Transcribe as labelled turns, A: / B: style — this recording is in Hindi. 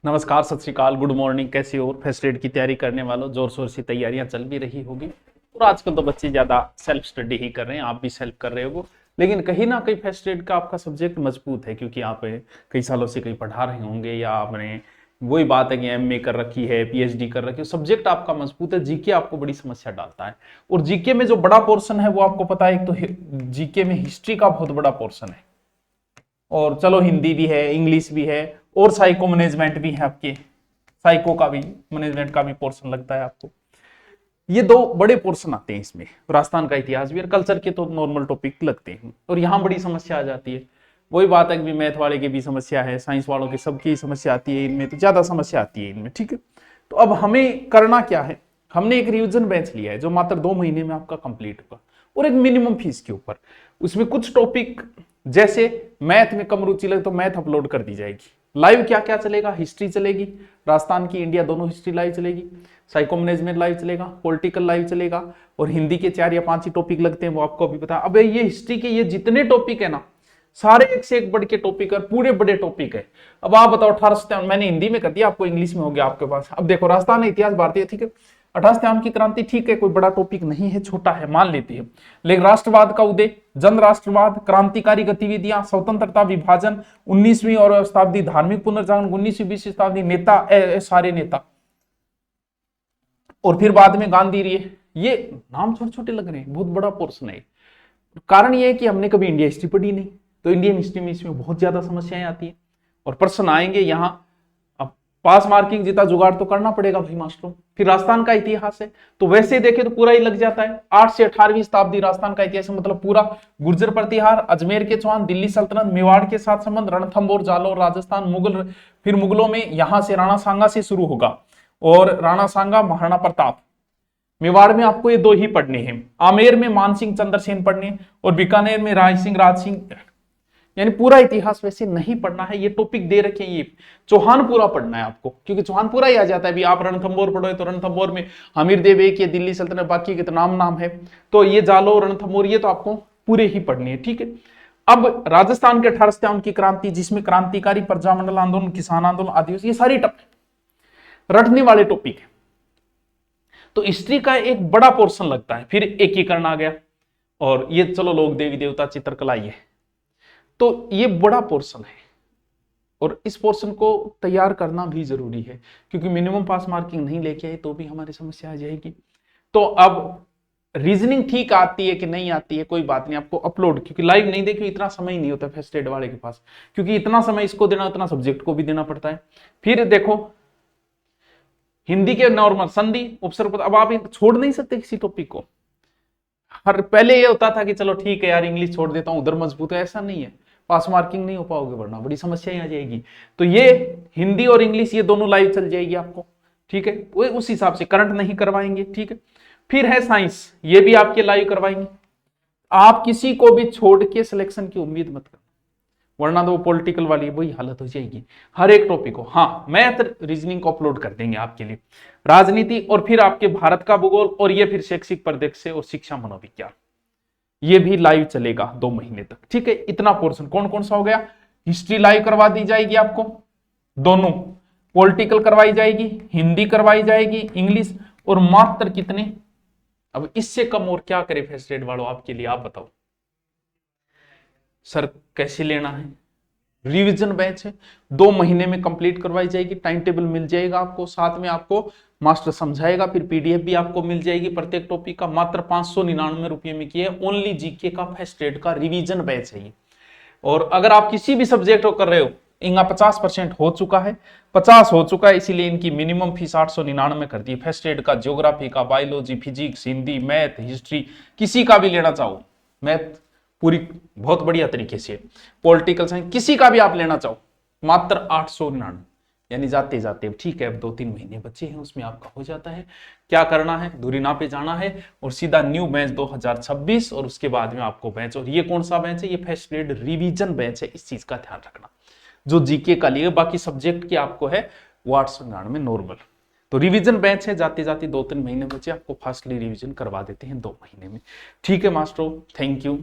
A: नमस्कार, सत श्री अकाल, गुड मॉर्निंग। कैसे हो? फर्स्ट एड की तैयारी करने वालों, जोर शोर से तैयारियां चल भी रही होगी और आजकल तो बच्चे ज्यादा सेल्फ स्टडी ही कर रहे हैं, आप भी सेल्फ कर रहे हो। लेकिन कहीं ना कहीं फर्स्ट एड का आपका सब्जेक्ट मजबूत है क्योंकि आप कई सालों से कहीं पढ़ा रहे होंगे या आपने वही बात है कि एमए कर रखी है, पीएचडी कर रखी है, सब्जेक्ट आपका मजबूत है। जीके आपको बड़ी समस्या डालता है और जीके में जो बड़ा पोर्शन है वो आपको पता है, एक तो जीके में हिस्ट्री का बहुत बड़ा पोर्शन है और चलो हिंदी भी है, इंग्लिश भी है और साइको मैनेजमेंट भी है। आपके साइको का भी, मैनेजमेंट का भी पोर्शन लगता है आपको। ये दो बड़े पोर्शन आते हैं इसमें। राजस्थान का इतिहास भी और कल्चर के तो नॉर्मल टॉपिक लगते हैं और यहाँ बड़ी समस्या आ जाती है। वही बात है कि मैथ वाले की भी समस्या है, साइंस वालों की सबकी समस्या आती है, इनमें तो ज्यादा समस्या आती है इनमें। ठीक है, तो अब हमें करना क्या है? हमने एक रिवीजन बैच लिया है जो मात्र 2 महीने में आपका कंप्लीट होगा और एक मिनिमम फीस के ऊपर। उसमें कुछ टॉपिक जैसे मैथ में कम रुचि लगे तो मैथ अपलोड कर दी जाएगी। लाइव क्या क्या चलेगा? हिस्ट्री चलेगी, राजस्थान की, इंडिया दोनों हिस्ट्री लाइव चलेगी, साइको मैनेजमेंट लाइव चलेगा, पॉलिटिकल लाइव चलेगा और हिंदी के 4 या 5 ही टॉपिक लगते हैं, वो आपको अभी पता है। अब ये हिस्ट्री के ये जितने टॉपिक है ना, सारे एक से एक बढ़ के टॉपिक है, पूरे बड़े टॉपिक है। अब आप बताओ, 1857 मैंने हिंदी में कर दिया, आपको इंग्लिश में हो गया आपके पास। अब देखो, राजस्थान इतिहास भारतीय, ठीक है, 1857 की क्रांति, ठीक है, कोई बड़ा टॉपिक नहीं है, छोटा है, मान लेती है। लेकिन राष्ट्रवाद का उदय, जन राष्ट्रवाद, क्रांतिकारी गतिविधियां, स्वतंत्रता, विभाजन, 19वीं और शताब्दी, धार्मिक पुनर्जागरण, 19वीं 20वीं शताब्दी, नेता, सारे नेता, और फिर बाद में गांधी रही। ये नाम छोटे छोटे लग रहे हैं, बहुत बड़ा पोर्शन है। कारण ये है कि हमने कभी इंडिया हिस्ट्री पढ़ी नहीं, तो इंडियन हिस्ट्री में इसमें बहुत ज्यादा समस्याएं आती है और प्रश्न आएंगे यहाँ। अब पास मार्किंग जितना जुगाड़ तो करना पड़ेगा भाई मास्टरों। फिर राजस्थान का इतिहास है तो वैसे देखे तो पूरा ही लग जाता है। 8 से 18वीं शताब्दी राजस्थान का इतिहास, मतलब पूरा गुर्जर प्रतिहार, अजमेर के चौहान, दिल्ली सल्तनत, मेवाड़ के साथ संबंध, रणथंभौर, जालौर, राजस्थान, मुगल, फिर मुगलों में यहां से राणा सांगा से शुरू होगा और राणा सांगा, महाराणा प्रताप। मेवाड़ में आपको ये 2 ही पढ़ने हैं, आमेर में मानसिंह चंद्रसेन पढ़ने और बीकानेर में राय सिंह, राज सिंह। यानी पूरा इतिहास वैसे नहीं पढ़ना है, ये टॉपिक दे रखे हैं। ये चौहान पूरा पढ़ना है आपको क्योंकि चौहान पूरा ही आ जाता है। अभी आप रणथंभौर पढ़ोगे तो रणथंभौर में हमीर देव एक, ये दिल्ली सल्तनत, बाकी के तो नाम है, तो ये जालो, रणथंभौर, ये तो आपको पूरे ही पढ़ने हैं। ठीक है, अब राजस्थान के 1857 की क्रांति, जिसमें क्रांतिकारी, प्रजामंडल आंदोलन, किसान आंदोलन, आदिवासी, ये सारी रटने वाले टॉपिक है। तो हिस्ट्री का एक बड़ा पोर्शन लगता है। फिर एकीकरण आ गया और ये चलो लोग, देवी देवता, चित्रकला, ये तो ये बड़ा पोर्शन है और इस पोर्शन को तैयार करना भी जरूरी है क्योंकि मिनिमम पास मार्किंग नहीं लेके आए तो भी हमारी समस्या आ जाएगी। तो अब रीजनिंग ठीक आती है कि नहीं आती है, कोई बात नहीं, आपको अपलोड, क्योंकि लाइव नहीं देखिए, इतना समय ही नहीं होता फर्स्ट एड वाले के पास, क्योंकि इतना समय इसको देना, उतना सब्जेक्ट को भी देना पड़ता है। फिर देखो हिंदी के नॉर्मल, संधि, उपसर्ग, अब आप छोड़ नहीं सकते किसी टॉपिक को। हर पहले ये होता था कि चलो ठीक है यार, इंग्लिश छोड़ देता हूं, उधर मजबूत है, ऐसा नहीं है, पास मार्किंग नहीं हो पाओगे, वरना बड़ी समस्याएं आ जाएगी। तो ये हिंदी और इंग्लिश ये दोनों लाइव चल जाएगी आपको। ठीक है, वो उस हिसाब से करंट नहीं करवाएंगे। ठीक है, फिर है साइंस, ये भी आपके लाइव करवाएंगे। आप किसी को भी छोड़ के सिलेक्शन की उम्मीद मत करना, वरना तो वो पॉलिटिकल वाली वही हालत हो जाएगी हर एक टॉपिक को। हाँ, मैथ, रीजनिंग को अपलोड कर देंगे आपके लिए, राजनीति, और फिर आपके भारत का भूगोल, और ये फिर शैक्षिक परिदृश्य और शिक्षा मनोविज्ञान, ये भी लाइव चलेगा 2 महीने तक। ठीक है, इतना पोर्शन कौन कौन सा हो गया? हिस्ट्री लाइव करवा दी जाएगी आपको, दोनों, पॉलिटिकल करवाई जाएगी, हिंदी करवाई जाएगी, इंग्लिश, और मात्र कितने, अब इससे कम और क्या करे फर्स्ट एड वालों आपके लिए, आप बताओ सर कैसे लेना है? रिवीजन बैच है, 2 महीने में कंप्लीट करवाई जाएगी, टाइम टेबल मिल जाएगा आपको, साथ में आपको मास्टर समझाएगा, फिर पीडीएफ भी आपको मिल जाएगी प्रत्येक टॉपिक का। मात्र 599 रुपये में किए, ओनली जीके का फर्स्ट एड का रिवीजन बैच है ये। और अगर आप किसी भी सब्जेक्ट को कर रहे हो, इनका 50% हो चुका है, 50 हो चुका है, इसीलिए इनकी मिनिमम फीस 899 कर दी। फर्स्ट एड का, ज्योग्राफी का, biology, physics, Hindi, math, history, किसी का भी लेना चाहो, मैथ पूरी बहुत बढ़िया तरीके से, पॉलिटिकल साइंस, किसी का भी आप लेना चाहो, मात्र 899। यानी जाते जाते, ठीक है, अब 2-3 महीने बचे हैं, उसमें आपका हो जाता है। क्या करना है? धुरीना पे जाना है और सीधा न्यू बैच 2026, और उसके बाद में आपको बैच, और ये कौन सा बैच है? ये फर्स्ट एड रिवीजन बैच है। इस चीज का ध्यान रखना, जो जीके का लिए, बाकी सब्जेक्ट की आपको है वो 899 नॉर्मल। तो रिवीजन बैच है, जाते जाते 2-3 महीने बचे, आपको फास्टली रिवीजन करवा देते हैं 2 महीने में। ठीक है मास्टरों, थैंक यू।